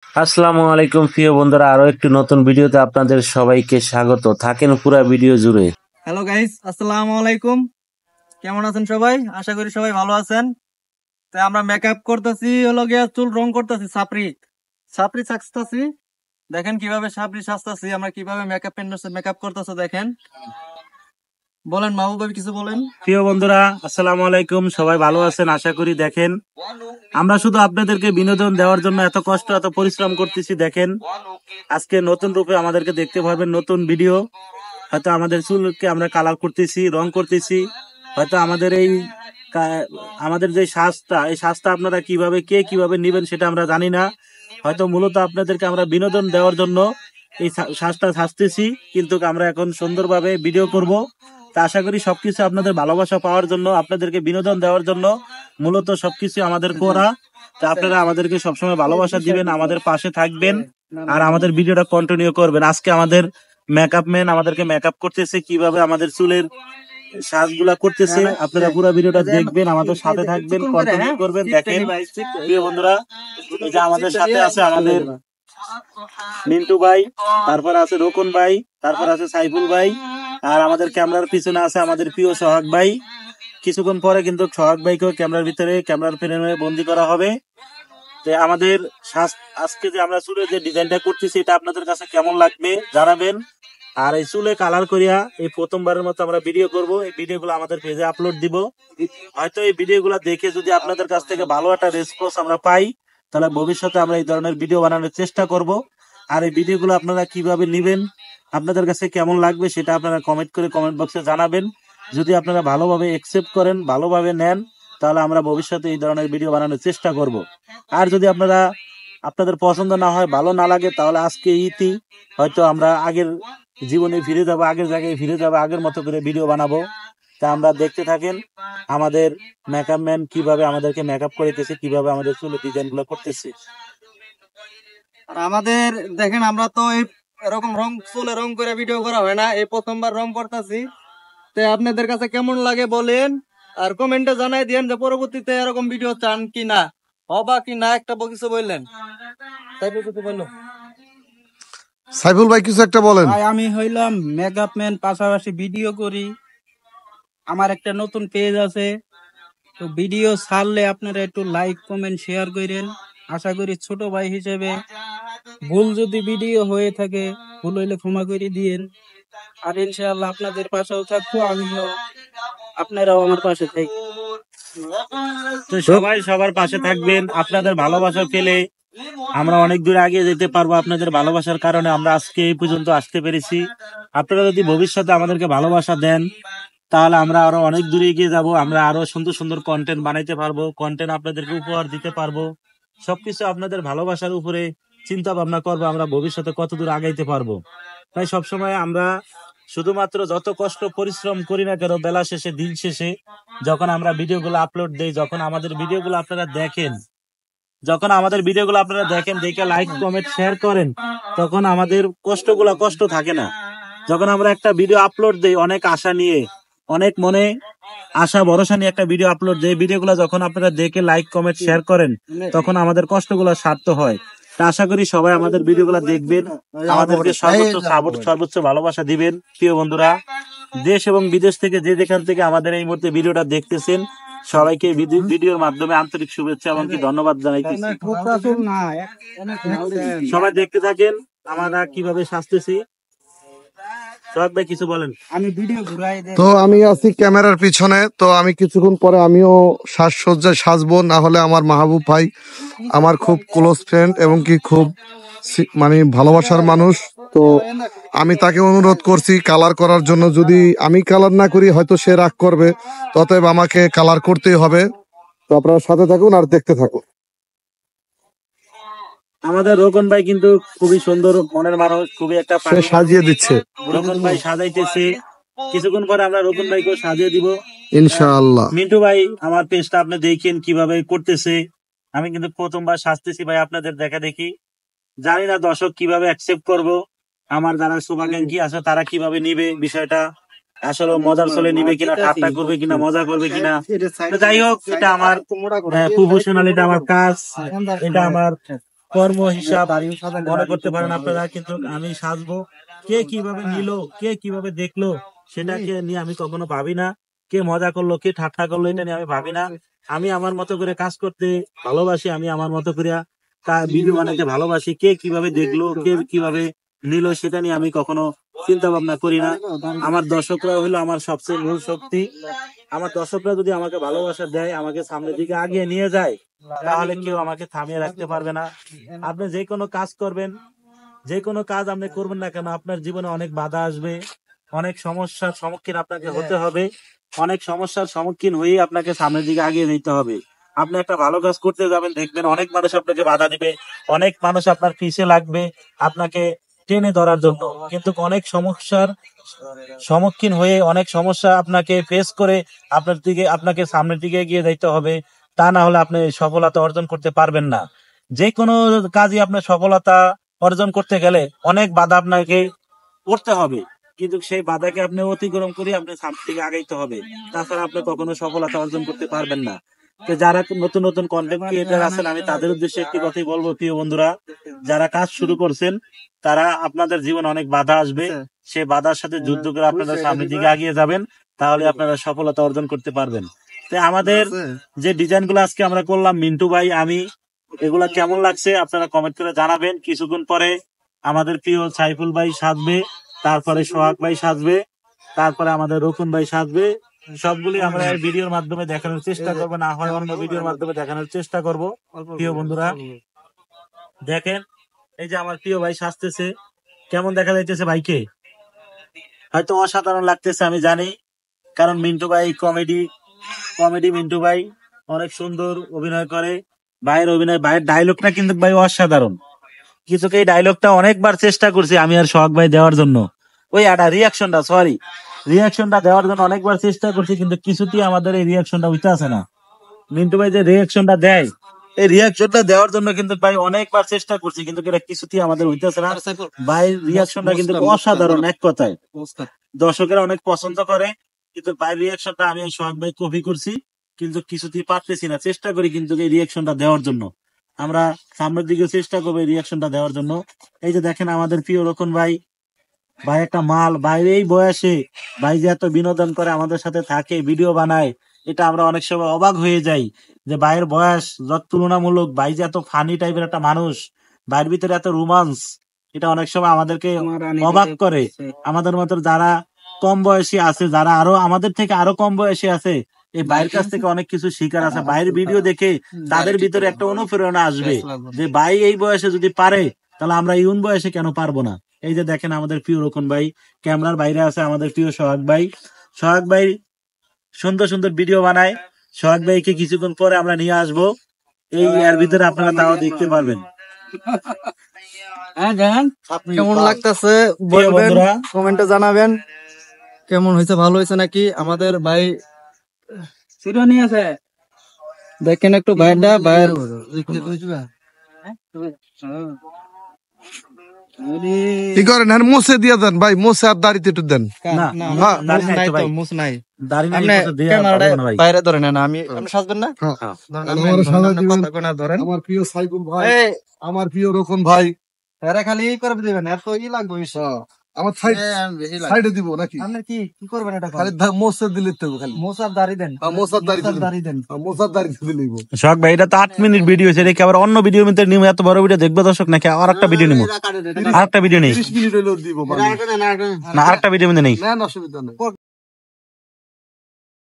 আসসালামু আলাইকুম প্রিয় বন্ধুরা, আরো একটি নতুন ভিডিওতে আপনাদের সবাইকে স্বাগত। থাকেন পুরো ভিডিও জুড়ে। হ্যালো গাইস, আসসালামু আলাইকুম। কেমন আছেন সবাই? আশা করি সবাই ভালো আছেন। তো আমরা মেকআপ করতেছি, হলো গিয়া চুল রং করতেছি। সাপরি সাপরি সাজতাছি। দেখেন কিভাবে সাপরি সাজতাছি, আমরা কিভাবে মেকআপ করতেছে দেখেন। বলেন মাহবুব ভাই, কিছু বলেন। প্রিয় বন্ধুরা, আসসালামু আলাইকুম। সবাই ভালো আছেন আশা করি। দেখেন, আমরা শুধু আপনাদেরকে বিনোদন দেওয়ার জন্য এত কষ্ট এত পরিশ্রম করতেছি। দেখেন, আজকে নতুন রূপে আমাদেরকে দেখতে পারবেন, নতুন ভিডিও। হয়তো আমাদের চুলকে আমরা কালার করতেছি, রং করতেছি। হয়তো আমাদের আমাদের যে সাজটা, এই সাজটা আপনারা কিভাবে নিবেন সেটা আমরা জানি না। হয়তো মূলত আপনাদেরকে আমরা বিনোদন দেওয়ার জন্য এই সাজটা সাজতেছি, কিন্তু আমরা এখন সুন্দরভাবে ভিডিও করব। তা আশা করি সবকিছু আপনাদের ভালোবাসা পাওয়ার জন্য, আপনাদেরকে বিনোদন দেওয়ার জন্য মূলত সবকিছু আমাদের করা। তা আপনারা আমাদেরকে সবসময় ভালোবাসা দিবেন, আমাদের পাশে থাকবেন, আর আমাদের ভিডিওটা কন্টিনিউ করবেন। আজকে আমাদের মেকআপ ম্যান আমাদেরকে মেকআপ করতেছে, কিভাবে আমাদের চুলের সাজগুলা করতেছে। আপনারা পুরো ভিডিওটা দেখবেন, আমাদের সাথে থাকবেন, কন্টিনিউ করবেন। দেখেন প্রিয় বন্ধুরা, এই যে আমাদের সাথে আছে আমাদের মিন্টু ভাই, তারপর আছে রোকন ভাই, তারপর আছে সাইফুল ভাই, আর আমাদের ক্যামেরার পিছনে আছে আমাদের প্রিয় সোহাগ ভাই। কিছুক্ষণ পরে কিন্তু সোহাগ ভাইকেও ক্যামেরার ফ্রেমে বন্দি করা হবে। যে আমাদের আজকে যে আমরা চুলের যে ডিজাইনটা করতেছি, এটা আপনাদের কাছে কেমন লাগবে জানাবেন। আর এই চুলে কালার করিয়া এই প্রথমবারের মতো আমরা ভিডিও করব। এই ভিডিওগুলো আমাদের পেজে আপলোড দিব। হয়তো এই ভিডিওগুলো দেখে যদি আপনাদের কাছ থেকে ভালো একটা রেসপন্স আমরা পাই, তাহলে ভবিষ্যতে আমরা এই ধরনের ভিডিও বানানোর চেষ্টা করব। আর এই ভিডিওগুলো আপনারা কিভাবে নেবেন, আপনাদের কাছে কেমন লাগবে, সেটা আপনারা কমেন্ট বক্সে জানাবেন। যদি আপনারা ভালোভাবে একসেপ্ট করেন, ভালোভাবে নেন, তাহলে আমরা ভবিষ্যতে এই ধরনের ভিডিও বানানোর চেষ্টা করব। আর যদি আপনাদের পছন্দ না হয়, ভালো না লাগে, তাহলে আজকে হয়তো আমরা আগের জীবনে ফিরে যাবো, আগের জায়গায় ফিরে যাবো, আগের মতো করে ভিডিও বানাবো। তা আমরা দেখতে থাকেন আমাদের মেকআপ ম্যান কিভাবে আমাদেরকে মেকআপ করিতেছে, কিভাবে আমাদের চুলের ডিজাইন গুলো করতেছে। আর আমাদের দেখেন, আমরা তো এরকম চুলে রং করে ভিডিও করা হয় না, এই প্রথমবার রং করতেছি। তো আপনাদের কাছে কেমন লাগে বলেন, আর কমেন্টে জানাই দিয়েন যে পরবর্তীতে এরকম ভিডিও চান কি না, হবা কি না, একটা কিছু বললেন। সাইফুল ভাই কিছু একটা বলেন। আমি হইলাম মেকআপ ম্যান, পাশাপাশি ভিডিও করি। আমার একটা নতুন পেজ আছে, তো ভিডিও ছাড়লে আপনারা একটু লাইক কমেন্ট শেয়ার করেন। আশা করি ছোট ভাই হিসেবে ভুল যদি ভিডিও হয়ে থাকে, ভুল হইলে ক্ষমা করে দিয়েন। আর ইনশাআল্লাহ আপনাদের পাশেও থাকবো, আমিও, আপনারাও আমার পাশে থাকবেন। তো সবাই সবার পাশে থাকবেন। আপনাদের ভালোবাসা পেলে আমরা অনেক দূর আগে যেতে পারবো। আপনাদের ভালোবাসার কারণে আমরা আজকে এই পর্যন্ত আসতে পেরেছি। আপনারা যদি ভবিষ্যতে আমাদেরকে ভালোবাসা দেন, তাহলে আমরা আরো অনেক দূরে এগিয়ে যাব। আমরা আরো সুন্দর সুন্দর কন্টেন্ট বানাইতে পারবো, কন্টেন্ট আপনাদেরকে উপহার দিতে পারবো। সবকিছু আপনাদের ভালোবাসার উপরে চিন্তা ভাবনা করবো, আমরা ভবিষ্যতে কত দূর আগাইতে পারবো। তাই সবসময় আমরা শুধুমাত্র যত কষ্ট পরিশ্রম করি না কেন, বেলা শেষে দিন শেষে যখন আমরা ভিডিওগুলো আপলোড দেই, যখন আমাদের ভিডিওগুলো আপনারা দেখেন, দেখে লাইক কমেন্ট শেয়ার করেন, তখন আমাদের কষ্ট থাকে না। যখন আমরা একটা ভিডিও আপলোড দেই অনেক আশা নিয়ে, অনেক মনে আশা ভরসা নিয়ে একটা ভিডিও আপলোড দেই, ভিডিওগুলো যখন আপনারা দেখে লাইক কমেন্ট শেয়ার করেন, তখন আমাদের কষ্টগুলো সার্থক হয়। তা আশা করি সবাই আমাদের ভিডিওগুলো দেখবেন, আমাদেরকে সর্বোচ্চ ভালোবাসা দিবেন। প্রিয় বন্ধুরা, দেশ এবং বিদেশ থেকে যে যেখান থেকে আমাদের এই মুহূর্তে ভিডিওটা দেখতেছেন, সবাইকে ভিডিওর মাধ্যমে আন্তরিক শুভেচ্ছা এবং ধন্যবাদ জানাইতেছি। সবাই দেখতে থাকেন আমরা কিভাবে সাজতেছি। সোহাগ ভাই কিছু বলেন। তো আমি আছি ক্যামেরার পিছনে, তো আমি কিছুক্ষণ পরে আমিও সাজসজ্জায় সাজবো। না হলে আমার মাহবুব ভাই আমার খুব ক্লোজ ফ্রেন্ড এবং কি খুব মানে ভালোবাসার মানুষ। তো আমি তাকে অনুরোধ করছি কালার করার জন্য। যদি আমি কালার না করি হয়তো সে রাগ করবে, অতএব আমাকে কালার করতেই হবে। তো আপনারা সাথে থাকুন আর দেখতে থাকুন। আমাদের রোকন ভাই কিন্তু খুবই সুন্দর মনের মানুষ, খুবই একটা সাজিয়ে দিচ্ছে। রোকন ভাই সাজাইতেছে, কিছুক্ষণ পরে আমরা রোকন ভাইকেও সাজিয়ে দিব ইনশাআল্লাহ। মিন্টু ভাই আমার পেজটা আপনি দেখেন কিভাবে করতেছে। আমি কিন্তু প্রথমবার সাজতেছি ভাই, আপনাদের দেখা দেখি। জানি না দর্শক কিভাবে অ্যাকসেপ্ট করবো, আমার যারা শুভাকাঙ্ক্ষী আছে তারা কিভাবে নিবে বিষয়টা, আসলে মজার চলে নিবে কিনা, ঠাট্টা করবে কিনা, মজা করবে কিনা। যাই হোক, এটা আমার প্রফেশনাল, এটা আমার কাজ, এটা আমার কর্ম হিসাব মনে করতে পারেন আপনারা, কিন্তু আমি সাজবো কে কিভাবে নিল, কে কিভাবে দেখলো সেটাকে নিয়ে আমি কখনো ভাবি না। কে মজা করলো, কে ঠাট্টা করলো, এটা নিয়ে আমি ভাবি না। আমি আমার মতো করে কাজ করতে ভালোবাসি, আমি আমার মতো করে ভিডিও বানাতে ভালোবাসি। কে কিভাবে দেখলো, কে কিভাবে নিল সেটা নিয়ে আমি কখনো চিন্তা ভাবনা করি না। আমার দর্শকরা হলো আমার সবচেয়ে মূল শক্তি। আমার দর্শকরা যদি আমাকে ভালোবাসা দেয়, আমাকে সামনের দিকে আগিয়ে নিয়ে যায়, তাহলে কেউ আমাকে থামিয়ে রাখতে পারবে না। আপনি যে কোনো কাজ করবেন, যে কোনো কাজ আপনি করবেন না কেন, আপনার জীবনে অনেক বাধা আসবে, অনেক সমস্যার সম্মুখীন আপনাকে হতে হবে। অনেক সমস্যার সম্মুখীন হয়ে আপনাকে সামনের দিকে আগিয়ে নিতে হবে। আপনি একটা ভালো কাজ করতে যাবেন, দেখবেন অনেক মানুষ আপনাকে বাধা দিবে, অনেক মানুষ আপনার পিছে লাগবে আপনাকে টেনে ধরার জন্য। কিন্তু অনেক সমস্যার সম্মুখীন হয়ে, অনেক সমস্যা আপনাকে ফেস করে আপনাকে সামনের দিকে এগিয়ে যেতে হবে। তা না হলে আপনি সফলতা অর্জন করতে পারবেন না। যে কোনো কাজে আপনার সফলতা অর্জন করতে গেলে অনেক বাধা আপনাকে করতে হবে, কিন্তু সেই বাধাকে আপনি অতিক্রম করে আপনি সামনের দিকে আগাইতে হবে। তাছাড়া আপনি কখনো সফলতা অর্জন করতে পারবেন না। তো যারা নতুন নতুন কন্টেন্ট ক্রিয়েটার আছেন, আমি তাদের উদ্দেশ্যে একটি কথাই বলবো, প্রিয় বন্ধুরা, যারা কাজ শুরু করছেন, তারা আপনাদের জীবনে অনেক বাধা আসবে, সেই বাধার সাথে যুদ্ধ করে আপনারা সামনের দিকে আগিয়ে যাবেন, তাহলে আপনারা সফলতা অর্জন করতে পারবেন। তো আমাদের যে ডিজাইন গুলো আজকে আমরা করলাম, মিন্টু ভাই, আমি, এগুলা কেমন লাগছে আপনারা কমেন্ট করে জানাবেন। কিছুক্ষণ পরে আমাদের প্রিয় সাইফুল ভাই সাজবে, তারপরে সোহাগ ভাই সাজবে, তারপরে আমাদের রকুন ভাই সাজবে। সবগুলি আমরা এই ভিডিওর মাধ্যমে দেখানোর চেষ্টা করবো, না হয় অন্য ভিডিওর মাধ্যমে দেখানোর চেষ্টা করব। প্রিয় বন্ধুরা দেখেন, এই যে আমার প্রিয় ভাই সাজতেছে, কেমন দেখা যাইতেছে ভাইকে? হয়তো অসাধারণ লাগতেছে আমি জানি, কারণ মিন্টু ভাই কমেডি মিন্টু ভাই অনেক সুন্দর অভিনয় করে। ভাইয়ের ডায়লগটা কিন্তু ভাই অসাধারণ। কিছুকে এই ডায়লগটা অনেকবার চেষ্টা করছি আমি আর সোহাগ ভাই দেওয়ার জন্য, ওই একটা রিয়াকশনটা দেওয়ার জন্য অনেকবার চেষ্টা করছি, কিন্তু কিছুতেই আমাদের এই রিয়াকশনটা উঠতে আসে না। মিন্টু ভাই যে রিয়াকশনটা দেয়, এই রিয়াকশনটা দেওয়ার জন্য কিন্তু ভাই অনেকবার চেষ্টা করছি, কিন্তু এটা কিছুতেই আমাদের হইতেছে না। ভাই রিয়াকশনটা কিন্তু অসাধারণ, এক কথায় দর্শকেরা অনেক পছন্দ করে, কিন্তু ভাই রিয়াকশনটা আমি সোহাগ ভাই কপি করছি, কিন্তু কিছুতেই পারতেছি না। চেষ্টা করি কিন্তু এই রিয়াকশনটা দেওয়ার জন্য, আমরা সামনের দিকে চেষ্টা করবো এই রিয়াকশনটা দেওয়ার জন্য। এই যে দেখেন আমাদের প্রিয় রকন ভাই, ভাই একটা মাল। ভাই এই বয়সে ভাই যে এত বিনোদন করে, আমাদের সাথে থাকে, ভিডিও বানায়, এটা আমরা অনেক সময় অবাক হয়ে যাই যে ভাইয়ের বয়স যত তুলনামূলক, ভাই যে এত ফানি টাইপের একটা মানুষ, ভাইয়ের ভিতরে এত রোমান্স, এটা অনেক সময় আমাদেরকে অবাক করে। আমাদের মতো যারা কম বয়সী আছে, যারা আরো আমাদের থেকে আরো কম বয়সী আছে, এই ভাইয়ের কাছ থেকে অনেক কিছু শিকার আছে। ভাইয়ের ভিডিও দেখে তাদের ভিতরে একটা অনুপ্রেরণা আসবে যে ভাই এই বয়সে যদি পারে, তাহলে আমরা ইউন বয়সে কেন পারবো না। এই যে দেখেন আমাদের প্রিয় রকন ভাই, ক্যামেরার বাইরে আছে আমাদের প্রিয় সোহাগ ভাই সুন্দর সুন্দর ভিডিও বানায়। সোহাগ ভাইকে কিছুক্ষণ পরে আমরা নিয়ে আসবো, এই এর ভিতরে আপনারা তাও দেখতে পারবেন। কেমন লাগতেছে বলবেন, কমেন্টে জানাবেন কেমন হয়েছে, ভালো হয়েছে নাকি। আমাদের ভাই নিয়ে আছে, দেখেন একটু ভাইয়ের কি করেন? হ্যাঁ, মুছে দিয়ে দেন ভাই, মুছে আর দাড়িতে একটু দেন। না, হ্যাঁ, দাড়ি নাই তো ভাই। মুছ নাই, দাড়ি নাই, আপনি মুছে দিয়ে ক্যামেরাটা পারবো না ভাই। বাইরে ধরে নেন, আমি আপনি সাজবেন না, হ্যাঁ। ধরেন, আমার আপনি সাজা ধরেন, আপনি দিবেন। কথা কই না, ধরেন। আমার প্রিয় সাইফুল ভাই, এই, আমার প্রিয় রকন ভাই, এরা খালি এই করে দিবেন, এত ই লাগবে বেশি। আমার বেশি লাগবে। সাইডে দিব নাকি? আপনি কি করবেন এটা? খালি মোছে দিলে তো খালি মোসার দাড়ি দেন, মোছার দাড়ি দাড়ি দেন। মোছার দাড়ি দিলেই সোহাগ ভাই, এটা তো 8 মিনিট ভিডিও হয়েছে, রেখে আবার অন্য ভিডিওর মধ্যে নিবো? এত বড় ভিডিও দেখবে দর্শক নাকি? আর একটা ভিডিও নিবো, আর একটা ভিডিও নেই 30 মিনিট হইলেও দিব না, আর একটা ভিডিও মধ্যে নেই। না, অসুবিধা নেই।